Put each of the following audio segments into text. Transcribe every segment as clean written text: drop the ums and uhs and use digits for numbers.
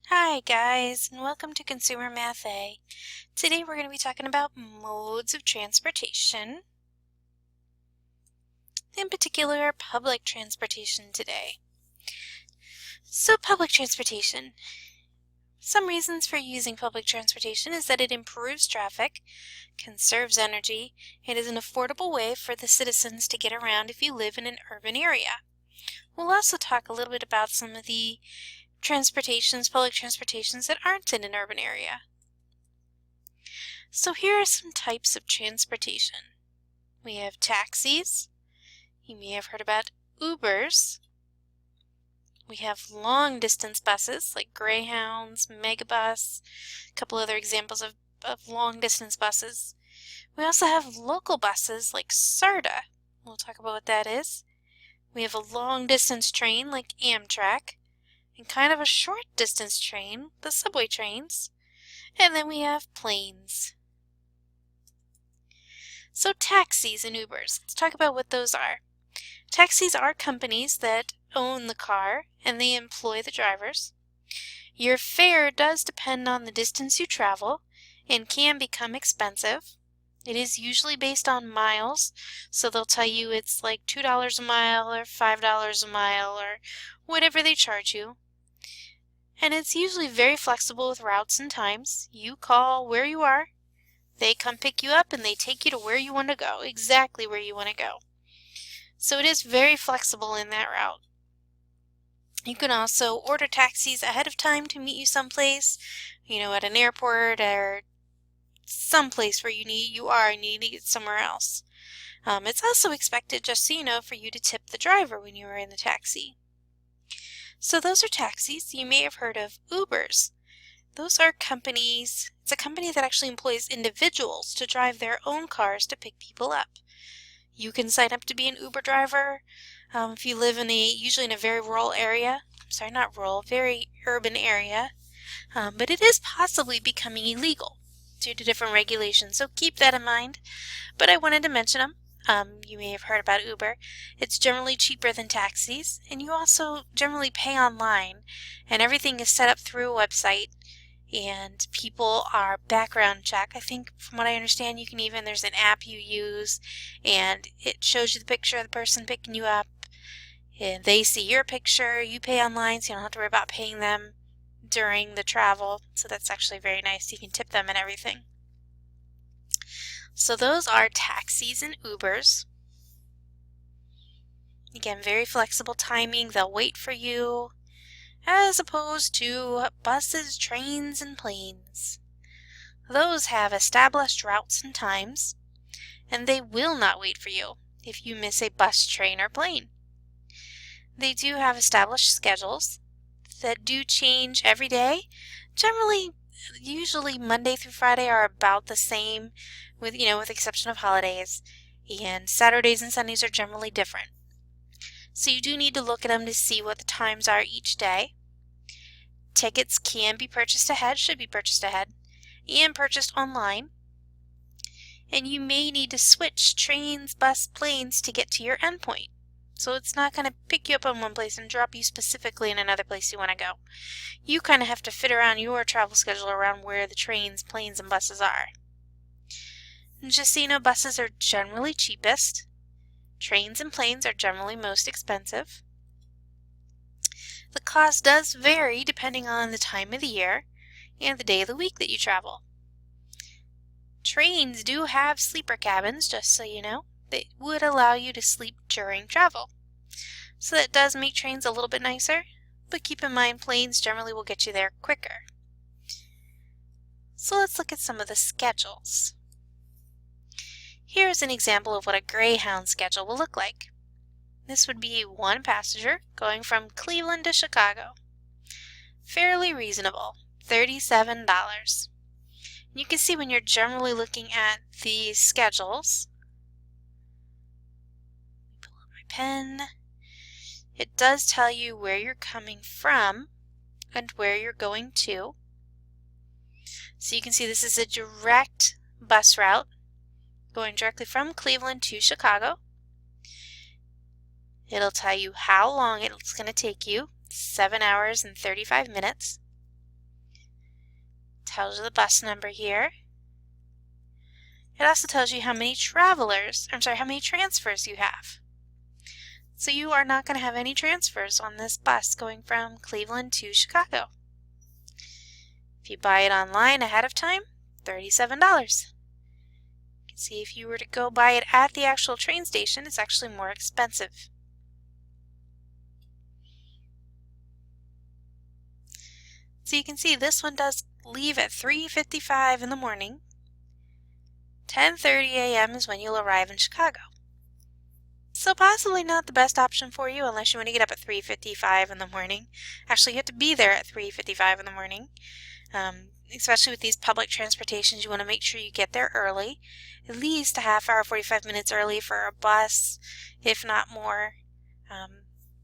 Hi guys, and welcome to Consumer Math A. Today we're going to be talking about modes of transportation, in particular public transportation today. So public transportation. Some reasons for using public transportation is that it improves traffic, conserves energy, and is an affordable way for the citizens to get around if you live in an urban area. We'll also talk a little bit about some of the public transportations that aren't in an urban area. So here are some types of transportation. We have taxis. You may have heard about Ubers. We have long distance buses like Greyhounds, Megabus, a couple other examples of long distance buses. We also have local buses like SARTA. We'll talk about what that is. We have a long distance train like Amtrak, and kind of a short distance train, the subway trains. And then we have planes. So taxis and Ubers, let's talk about what those are. Taxis are companies that own the car and they employ the drivers. Your fare does depend on the distance you travel and can become expensive. It is usually based on miles, so they'll tell you it's like $2 a mile or $5 a mile or whatever they charge you. And it's usually very flexible with routes and times. You call where you are, they come pick you up and they take you to where you want to go, exactly where you want to go. So it is very flexible in that route. You can also order taxis ahead of time to meet you someplace, at an airport or someplace where you need to get somewhere else. It's also expected, just so you know, for you to tip the driver when you are in the taxi. So those are taxis. You may have heard of Ubers. Those are companies. It's a company that actually employs individuals to drive their own cars to pick people up. You can sign up to be an Uber driver if you live usually in a very rural area. Sorry, not rural, very urban area. But it is possibly becoming illegal due to different regulations, so keep that in mind. But I wanted to mention them. You may have heard about Uber. It's generally cheaper than taxis, and you also generally pay online, and everything is set up through a website. And people are background check. I think from what I understand, there's an app you use and it shows you the picture of the person picking you up and they see your picture. You pay online, so you don't have to worry about paying them during the travel. So that's actually very nice. You can tip them and everything. So those are taxis and Ubers. Again, very flexible timing. They'll wait for you, as opposed to buses, trains, and planes. Those have established routes and times, and they will not wait for you if you miss a bus, train, or plane. They do have established schedules that do change every day. Usually Monday through Friday are about the same, with the exception of holidays, and Saturdays and Sundays are generally different. So you do need to look at them to see what the times are each day. Tickets can be purchased ahead, should be purchased ahead, and purchased online. And you may need to switch trains, bus, planes to get to your endpoint. So it's not going to pick you up in one place and drop you specifically in another place you want to go. You kind of have to fit around your travel schedule around where the trains, planes, and buses are. And just so you know, buses are generally cheapest. Trains and planes are generally most expensive. The cost does vary depending on the time of the year and the day of the week that you travel. Trains do have sleeper cabins, just so you know. They would allow you to sleep during travel. So that does make trains a little bit nicer, but keep in mind planes generally will get you there quicker. So let's look at some of the schedules. Here's an example of what a Greyhound schedule will look like. This would be one passenger going from Cleveland to Chicago. Fairly reasonable, $37. You can see when you're generally looking at these schedules, pull up my pen, it does tell you where you're coming from and where you're going to. So you can see this is a direct bus route going directly from Cleveland to Chicago. It'll tell you how long it's going to take you, 7 hours and 35 minutes. tells you the bus number here. It also tells you how many how many transfers you have. So you are not going to have any transfers on this bus going from Cleveland to Chicago. If you buy it online ahead of time, $37. You can see if you were to go buy it at the actual train station, it's actually more expensive. So you can see this one does leave at 3:55 in the morning. 10:30 a.m. is when you'll arrive in Chicago. So possibly not the best option for you unless you want to get up at 3:55 in the morning. Actually, you have to be there at 3:55 in the morning. Especially with these public transportations, you want to make sure you get there early, at least a half hour, 45 minutes early for a bus, if not more.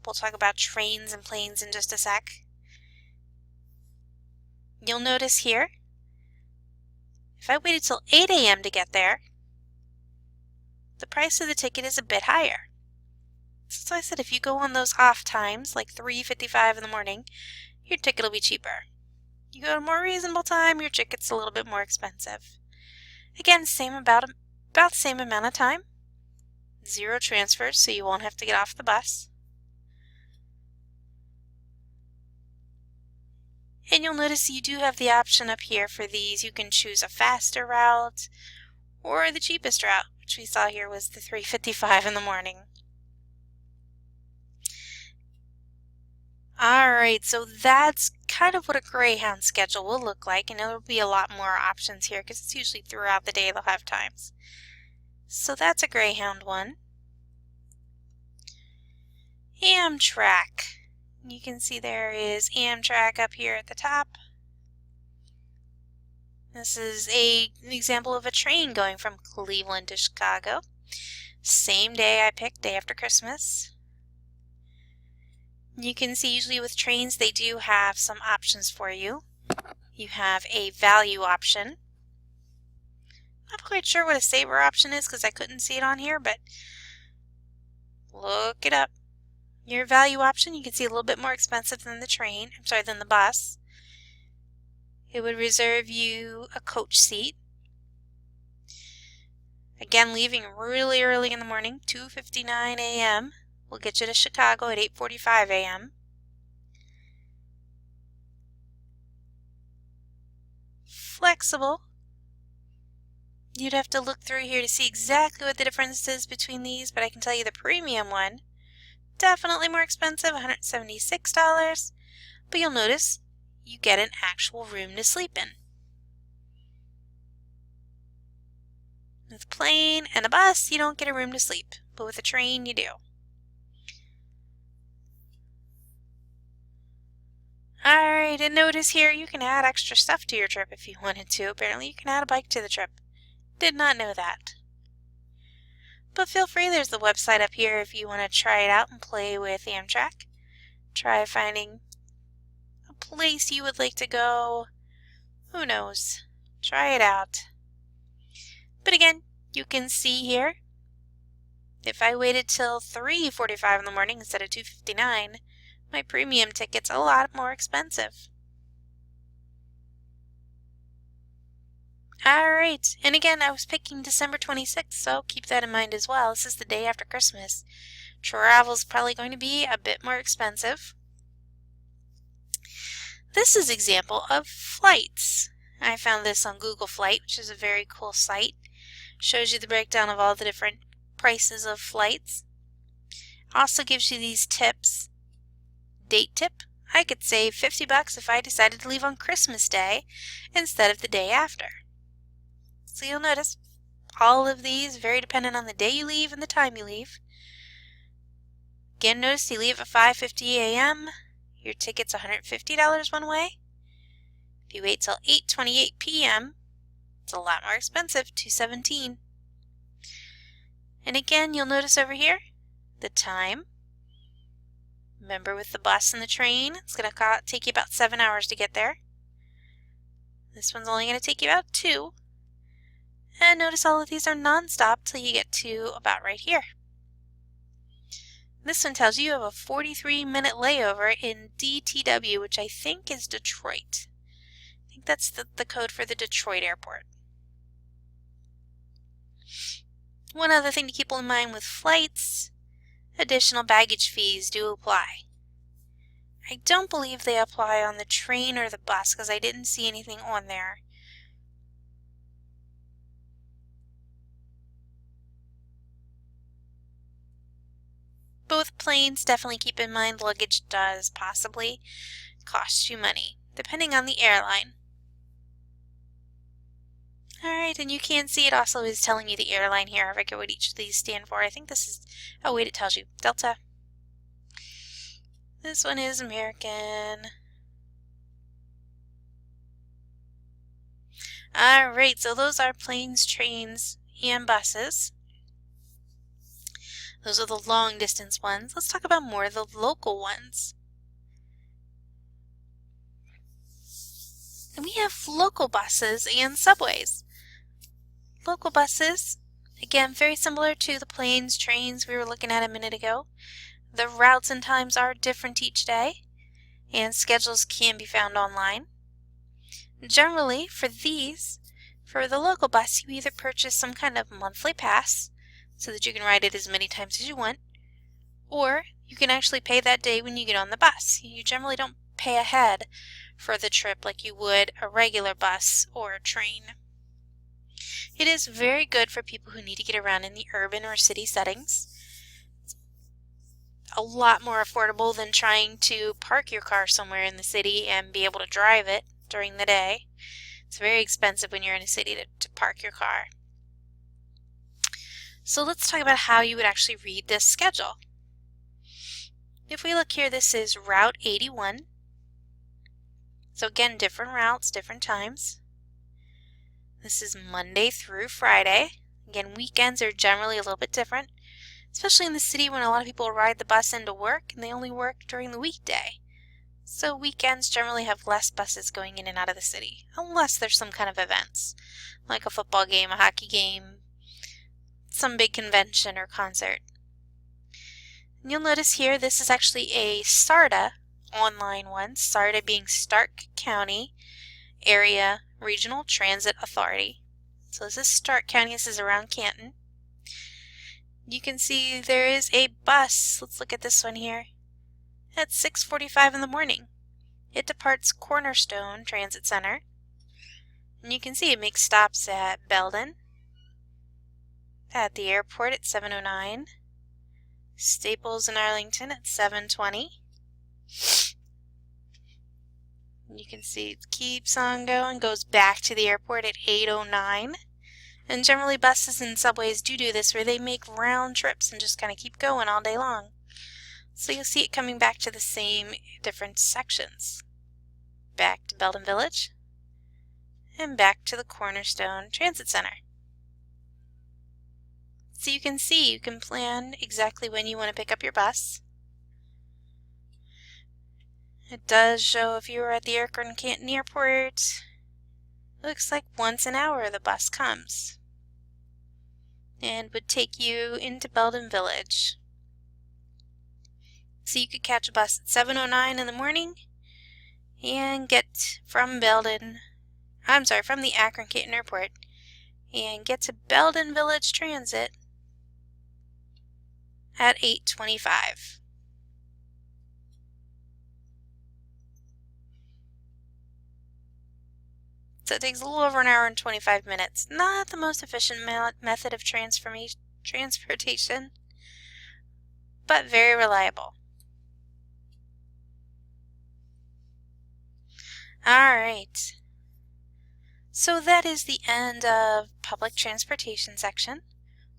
We'll talk about trains and planes in just a sec. You'll notice here, if I waited till 8 a.m. to get there, the price of the ticket is a bit higher. So I said if you go on those off times, like 3:55 in the morning, your ticket will be cheaper. You go at a more reasonable time, your ticket's a little bit more expensive. Again, about the same amount of time. 0 transfers, so you won't have to get off the bus. And you'll notice you do have the option up here for these. You can choose a faster route or the cheapest route, which we saw here was the 3:55 in the morning. Alright, so that's kind of what a Greyhound schedule will look like, and there will be a lot more options here because it's usually throughout the day they'll have times. So that's a Greyhound one. Amtrak. You can see there is Amtrak up here at the top. This is an example of a train going from Cleveland to Chicago. Same day I picked, day after Christmas. You can see usually with trains they do have some options for you. You have a value option. Not quite sure what a saver option is because I couldn't see it on here, but look it up. Your value option, you can see a little bit more expensive than than the bus. It would reserve you a coach seat. Again, leaving really early in the morning, 2:59 a.m. will get you to Chicago at 8:45 a.m. Flexible. You'd have to look through here to see exactly what the difference is between these, but I can tell you the premium one, definitely more expensive, $176, but you'll notice you get an actual room to sleep in. With a plane and a bus, you don't get a room to sleep, but with a train, you do. Alright, and notice here you can add extra stuff to your trip if you wanted to. Apparently you can add a bike to the trip. Did not know that. But feel free, there's the website up here if you want to try it out and play with Amtrak. Try finding a place you would like to go. Who knows? Try it out. But again, you can see here, if I waited till 3:45 in the morning instead of 2:59, my premium ticket's a lot more expensive. Alright, and again, I was picking December 26th, so keep that in mind as well. This is the day after Christmas. Travel's probably going to be a bit more expensive. This is an example of flights. I found this on Google Flight, which is a very cool site. Shows you the breakdown of all the different prices of flights. Also gives you these tips. Date tip, I could save $50 if I decided to leave on Christmas Day instead of the day after. So you'll notice all of these very dependent on the day you leave and the time you leave. Again, notice you leave at 5:50 a.m. Your ticket's $150 one way. If you wait till 8:28 p.m., it's a lot more expensive, $217. And again, you'll notice over here the time. Remember with the bus and the train, it's going to take you about 7 hours to get there. This one's only going to take you about 2. And notice all of these are non-stop till you get to about right here. This one tells you have a 43-minute layover in DTW, which I think is Detroit. I think That's the code for the Detroit airport. One other thing to keep in mind with flights, additional baggage fees do apply. I don't believe they apply on the train or the bus because I didn't see anything on there. Both planes, definitely keep in mind luggage does possibly cost you money, depending on the airline. Alright, and you can see it also is telling you the airline here. I forget what each of these stand for. I think this is, oh wait, it tells you. Delta. This one is American. Alright, so those are planes, trains, and buses. Those are the long distance ones. Let's talk about more of the local ones. And we have local buses and subways. Local buses, again, very similar to the planes, trains we were looking at a minute ago. The routes and times are different each day, and schedules can be found online. Generally, for these, for the local bus, you either purchase some kind of monthly pass, so that you can ride it as many times as you want, or you can actually pay that day when you get on the bus. You generally don't pay ahead for the trip like you would a regular bus or a train. It is very good for people who need to get around in the urban or city settings. It's a lot more affordable than trying to park your car somewhere in the city and be able to drive it during the day. It's very expensive when you're in a city to park your car. So let's talk about how you would actually read this schedule. If we look here, this is Route 81. So again, different routes, different times. This is Monday through Friday. Again, weekends are generally a little bit different, especially in the city when a lot of people ride the bus into work and they only work during the weekday. So weekends generally have less buses going in and out of the city, unless there's some kind of events, like a football game, a hockey game, some big convention or concert. And you'll notice here this is actually a SARTA online one, SARTA being Stark County Area Regional Transit Authority. So this is Stark County, this is around Canton. You can see there is a bus, let's look at this one here, at 6:45 in the morning. It departs Cornerstone Transit Center. And you can see it makes stops at Belden, at the airport at 7:09, Staples in Arlington at 7:20. You can see it keeps on going, goes back to the airport at 8:09. And generally buses and subways do this where they make round trips and just kind of keep going all day long. So you'll see it coming back to the same different sections. Back to Belden Village and back to the Cornerstone Transit Center. So you can see, you can plan exactly when you want to pick up your bus. It does show if you were at the Akron-Canton Airport, looks like once an hour the bus comes and would take you into Belden Village. So you could catch a bus at 7:09 in the morning and get from the Akron-Canton Airport and get to Belden Village Transit at 8:25. So it takes a little over an hour and 25 minutes. Not the most efficient method of transportation, but very reliable. Alright, so that is the end of public transportation section.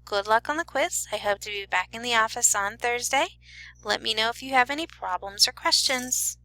Good luck on the quiz. I hope to be back in the office on Thursday. Let me know if you have any problems or questions.